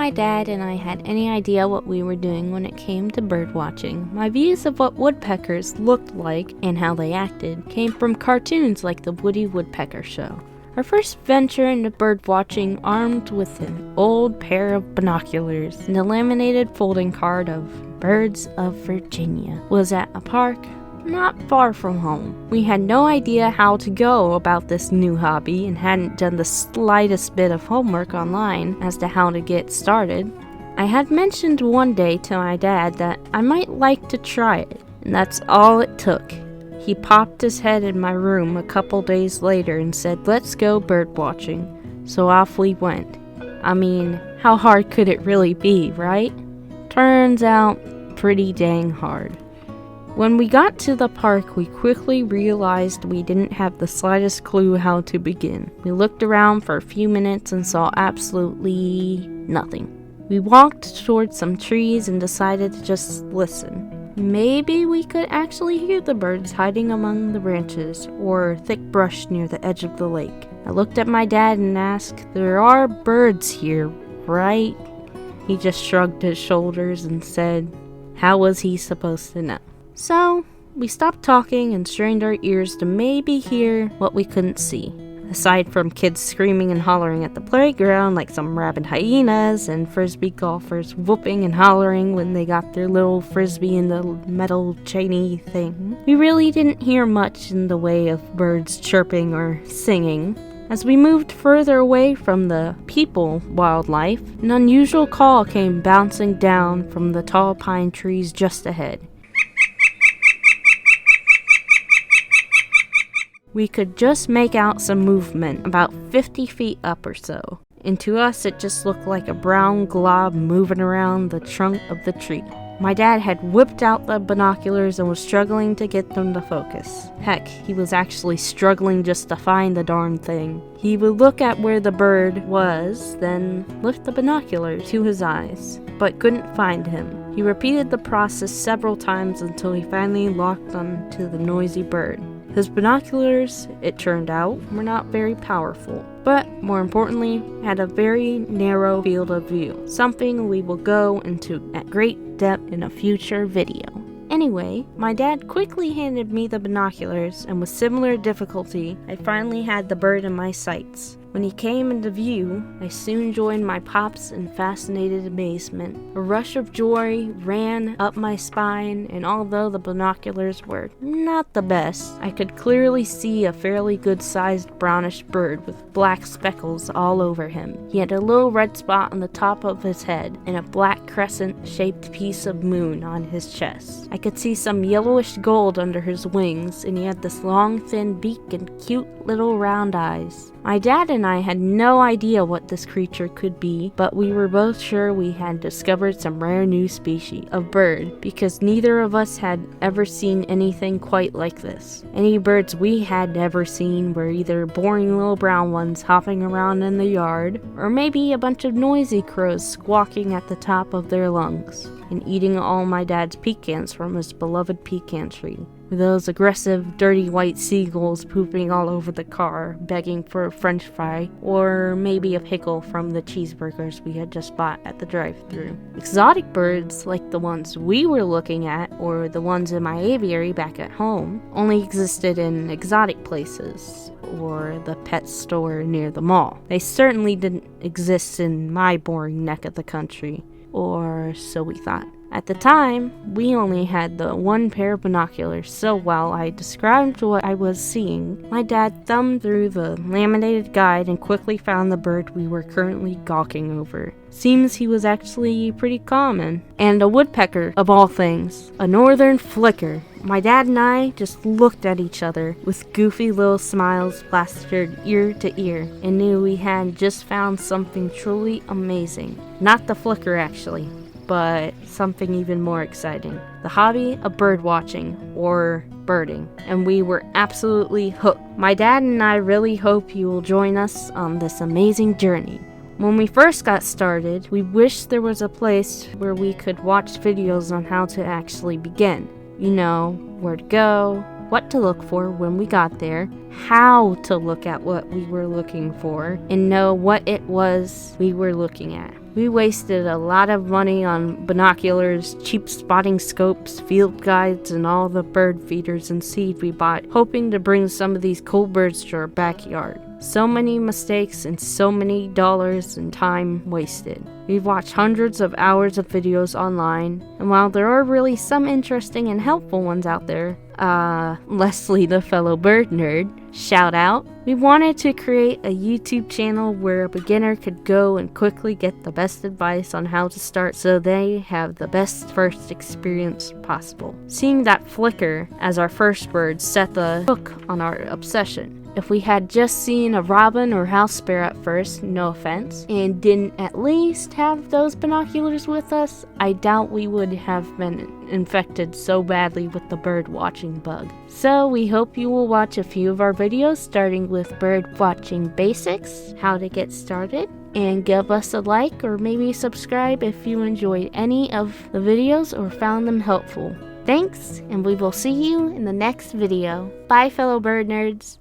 my dad and I had any idea what we were doing when it came to bird watching, my views of what woodpeckers looked like and how they acted came from cartoons like the Woody Woodpecker Show. Our first venture into bird watching, armed with an old pair of binoculars and a laminated folding card of Birds of Virginia, was at a park not far from home. We had no idea how to go about this new hobby and hadn't done the slightest bit of homework online as to how to get started. I had mentioned one day to my dad that I might like to try it, and that's all it took. He popped his head in my room a couple days later and said, "Let's go bird watching." So off we went. I mean, how hard could it really be, right? Turns out, pretty dang hard. When we got to the park, we quickly realized we didn't have the slightest clue how to begin. We looked around for a few minutes and saw absolutely nothing. We walked towards some trees and decided to just listen. Maybe we could actually hear the birds hiding among the branches or thick brush near the edge of the lake. I looked at my dad and asked, "There are birds here, right?" He just shrugged his shoulders and said, how was he supposed to know? So, we stopped talking and strained our ears to maybe hear what we couldn't see. Aside from kids screaming and hollering at the playground like some rabid hyenas and frisbee golfers whooping and hollering when they got their little frisbee in the metal chainy thing, we really didn't hear much in the way of birds chirping or singing. As we moved further away from the people wildlife, an unusual call came bouncing down from the tall pine trees just ahead. We could just make out some movement about 50 feet up or so, and to us it just looked like a brown glob moving around the trunk of the tree. My dad had whipped out the binoculars and was struggling to get them to focus. Heck, he was actually struggling just to find the darn thing. He would look at where the bird was, then lift the binoculars to his eyes, but couldn't find him. He repeated the process several times until he finally locked onto the noisy bird. His binoculars, it turned out, were not very powerful, but more importantly, had a very narrow field of view, something we will go into at great depth in a future video. Anyway, my dad quickly handed me the binoculars, and with similar difficulty, I finally had the bird in my sights. When he came into view, I soon joined my pops in fascinated amazement. A rush of joy ran up my spine, and although the binoculars were not the best, I could clearly see a fairly good-sized brownish bird with black speckles all over him. He had a little red spot on the top of his head and a black crescent-shaped piece of moon on his chest. I could see some yellowish gold under his wings, and he had this long, thin beak and cute little round eyes. My dad and I had no idea what this creature could be, but we were both sure we had discovered some rare new species of bird because neither of us had ever seen anything quite like this. Any birds we had ever seen were either boring little brown ones hopping around in the yard, or maybe a bunch of noisy crows squawking at the top of their lungs and eating all my dad's pecans from his beloved pecan tree, with those aggressive, dirty white seagulls pooping all over the car, begging for a french fry, or maybe a pickle from the cheeseburgers we had just bought at the drive-thru. Exotic birds, like the ones we were looking at, or the ones in my aviary back at home, only existed in exotic places, or the pet store near the mall. They certainly didn't exist in my boring neck of the country, or so we thought. At the time, we only had the one pair of binoculars, so while I described what I was seeing, my dad thumbed through the laminated guide and quickly found the bird we were currently gawking over. Seems he was actually pretty common, and a woodpecker, of all things, a northern flicker. My dad and I just looked at each other with goofy little smiles plastered ear to ear and knew we had just found something truly amazing. Not the flicker, actually, but something even more exciting. The hobby of bird watching, or birding, and we were absolutely hooked. My dad and I really hope you will join us on this amazing journey. When we first got started, we wished there was a place where we could watch videos on how to actually begin. You know, where to go, what to look for when we got there, how to look at what we were looking for, and know what it was we were looking at. We wasted a lot of money on binoculars, cheap spotting scopes, field guides, and all the bird feeders and seed we bought, hoping to bring some of these cool birds to our backyard. So many mistakes and so many dollars and time wasted. We've watched hundreds of hours of videos online, and while there are really some interesting and helpful ones out there, Leslie the fellow bird nerd, shout out, we wanted to create a YouTube channel where a beginner could go and quickly get the best advice on how to start so they have the best first experience possible. Seeing that flicker as our first bird set the hook on our obsession. If we had just seen a robin or house sparrow at first, no offense, and didn't at least have those binoculars with us, I doubt we would have been infected so badly with the bird watching bug. So we hope you will watch a few of our videos, starting with bird watching basics, how to get started, and give us a like or maybe subscribe if you enjoyed any of the videos or found them helpful. Thanks, and we will see you in the next video. Bye, fellow bird nerds.